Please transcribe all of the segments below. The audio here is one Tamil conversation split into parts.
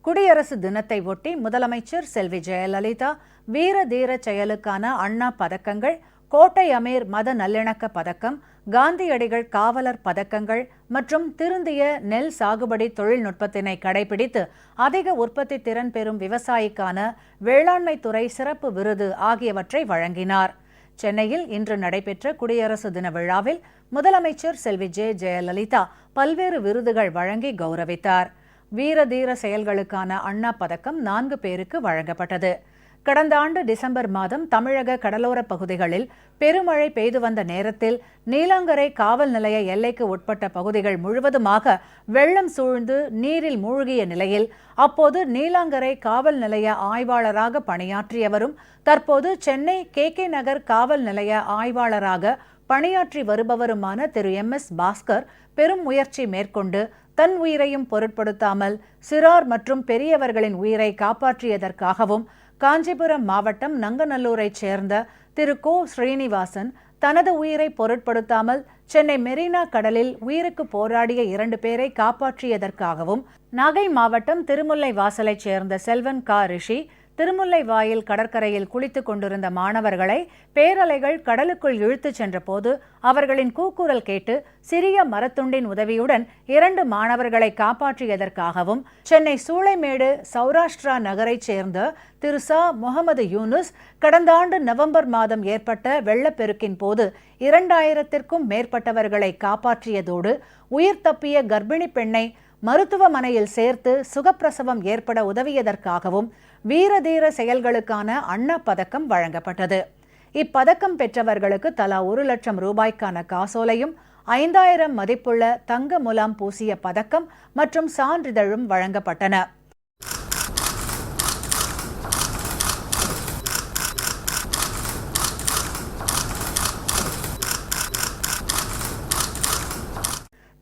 குடியரசு தினத்தை ஒட்டி முதலமைச்சர் செல்வி ஜெயலலிதா வீர தீர செயலுக்கான அண்ணா பதக்கங்கள், கோட்டை அமீர் மத நல்லிணக்க பதக்கம், காந்தியடிகள் காவலர் பதக்கங்கள் மற்றும் திருந்திய நெல் சாகுபடி தொழில்நுட்பத்தினை கடைபிடித்து அதிக உற்பத்தி திறன் பெறும் விவசாயிக்கான வேளாண்மை துறை சிறப்பு விருது ஆகியவற்றை வழங்கினார். சென்னையில் இன்று நடைபெற்ற குடியரசு தின விழாவில் முதலமைச்சர் செல்வி ஜெயலலிதா பல்வேறு விருதுகள் வழங்கி கௌரவித்தார். வீரதீர செயல்களுக்கான அண்ணா பதக்கம் 4 பேருக்கு வழங்கப்பட்டது. கடந்த ஆண்டு டிசம்பர் மாதம் தமிழக கடலோர பகுதிகளில் பெருமழை பெய்து வந்த நேரத்தில் நீலாங்கரை காவல் நிலைய எல்லைக்கு உட்பட்ட பகுதிகள் முழுவதுமாக வெள்ளம் சூழ்ந்து நீரில் மூழ்கிய நிலையில் அப்போது நீலாங்கரை காவல் நிலைய ஆய்வாளராக பணியாற்றியவரும் தற்போது சென்னை KK நகர் காவல் நிலைய ஆய்வாளராக பணியாற்றி வருபவருமான திரு MS பாஸ்கர் பெரும் முயற்சி மேற்கொண்டு தன் உயிரையும் பொருட்படுத்தாமல் சிறார் மற்றும் பெரியவர்களின் உயிரை காப்பாற்றியதற்காகவும் காஞ்சிபுரம் மாவட்டம் நங்கநல்லூரைச் சேர்ந்த திரு கோ ஸ்ரீனிவாசன் தனது உயிரை பொருட்படுத்தாமல் சென்னை மெரினா கடலில் உயிருக்கு போராடிய 2 பேரை காப்பாற்றியதற்காகவும் நாகை மாவட்டம் திருமுல்லை வாசலைச் சேர்ந்த செல்வன் ரிஷி திருமுல்லை வாயில் கடற்கரையில் குளித்துக் கொண்டிருந்த மாணவர்களை பேரலைகள் கடலுக்குள் இழுத்துச் சென்றபோது அவர்களின் கூக்குரல் கேட்டு சிறிய மரத்துண்டின் உதவியுடன் 2 மாணவர்களை காப்பாற்றியதற்காகவும் சென்னை சூளைமேடு சௌராஷ்டிரா நகரைச் சேர்ந்த திரு முகமது யூனுஸ் கடந்த ஆண்டு நவம்பர் மாதம் ஏற்பட்ட வெள்ளப்பெருக்கின் போது 2000த்திற்கும் மேற்பட்டவர்களை காப்பாற்றியதோடு உயிர் தப்பிய கர்ப்பிணி பெண்ணை மருத்துவமனையில் சேர்த்து சுகப்பிரசவம் ஏற்பட உதவியதற்காகவும் வீரதீர செயல்களுக்கான அண்ணா பதக்கம் வழங்கப்பட்டது. இப்பதக்கம் பெற்றவர்களுக்கு தலா 1 லட்சம் ரூபாய்க்கான காசோலையும் 5000 மதிப்புள்ள தங்க முலாம் பூசிய பதக்கம் மற்றும் சான்றிதழும் வழங்கப்பட்டன.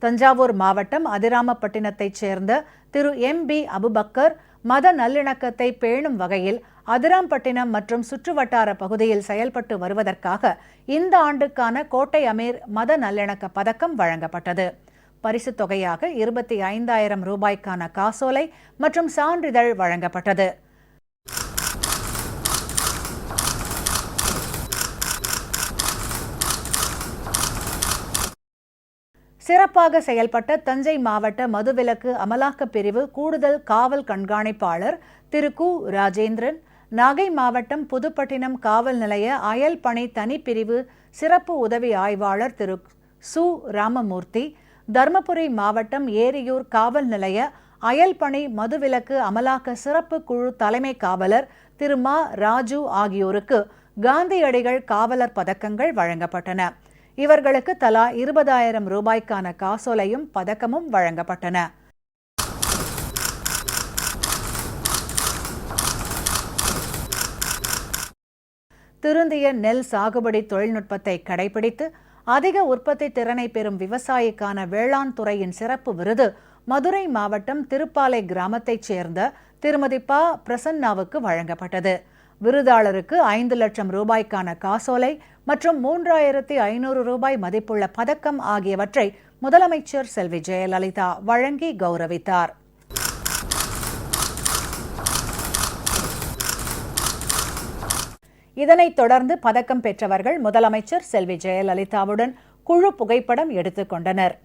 தஞ்சாவூர் மாவட்டம் அதிராமப்பட்டினத்தைச் சேர்ந்த திரு MB அபுபக்கர் மத நல்லிணக்கத்தை பேணும் வகையில் அதிராம்பட்டினம் மற்றும் சுற்றுவட்டார பகுதியில் செயல்பட்டு வருவதற்காக இந்த ஆண்டுக்கான கோட்டை அமீர் மத நல்லிணக்க பதக்கம் வழங்கப்பட்டது. பரிசுத் தொகையாக 25,000 ரூபாய்க்கான காசோலை மற்றும் சான்றிதழ் வழங்கப்பட்டது. சிறப்பாக செயல்பட்ட தஞ்சை மாவட்ட மதுவிலக்கு அமலாக்க பிரிவு கூடுதல் காவல் கண்காணிப்பாளர் திரு கு ராஜேந்திரன், நாகை மாவட்டம் புதுப்பட்டினம் காவல் நிலைய அயல் பணி தனிப்பிரிவு சிறப்பு உதவி ஆய்வாளர் திரு சு ராமமூர்த்தி, தர்மபுரி மாவட்டம் ஏரியூர் காவல் நிலைய அயல் பணி மதுவிலக்கு அமலாக்க சிறப்பு குழு தலைமை காவலர் திரு ராஜு ஆகியோருக்கு காந்தியடிகள் காவலர் பதக்கங்கள் வழங்கப்பட்டன. இவர்களுக்கு தலா 20,000 ரூபாய்க்கான காசோலையும் பதக்கமும் வழங்கப்பட்டன. திருந்திய நெல் சாகுபடி தொழில்நுட்பத்தை கடைபிடித்து அதிக உற்பத்தி திறனை பெறும் விவசாயிக்கான வேளாண் துறையின் சிறப்பு விருது மதுரை மாவட்டம் திருப்பாலை கிராமத்தைச் சேர்ந்த திருமதி பிரசன்னாவுக்கு வழங்கப்பட்டது. விருதாளருக்கு 5 லட்சம் ரூபாய்க்கான காசோலை மற்றும் 3,500 ரூபாய் மதிப்புள்ள பதக்கம் ஆகியவற்றை முதலமைச்சர் செல்வி ஜெயலலிதா வழங்கி கௌரவித்தார். இதனைத் தொடர்ந்து பதக்கம் பெற்றவர்கள் முதலமைச்சர் செல்வி ஜெயலலிதாவுடன் குழு புகைப்படம் எடுத்துக் கொண்டனர்.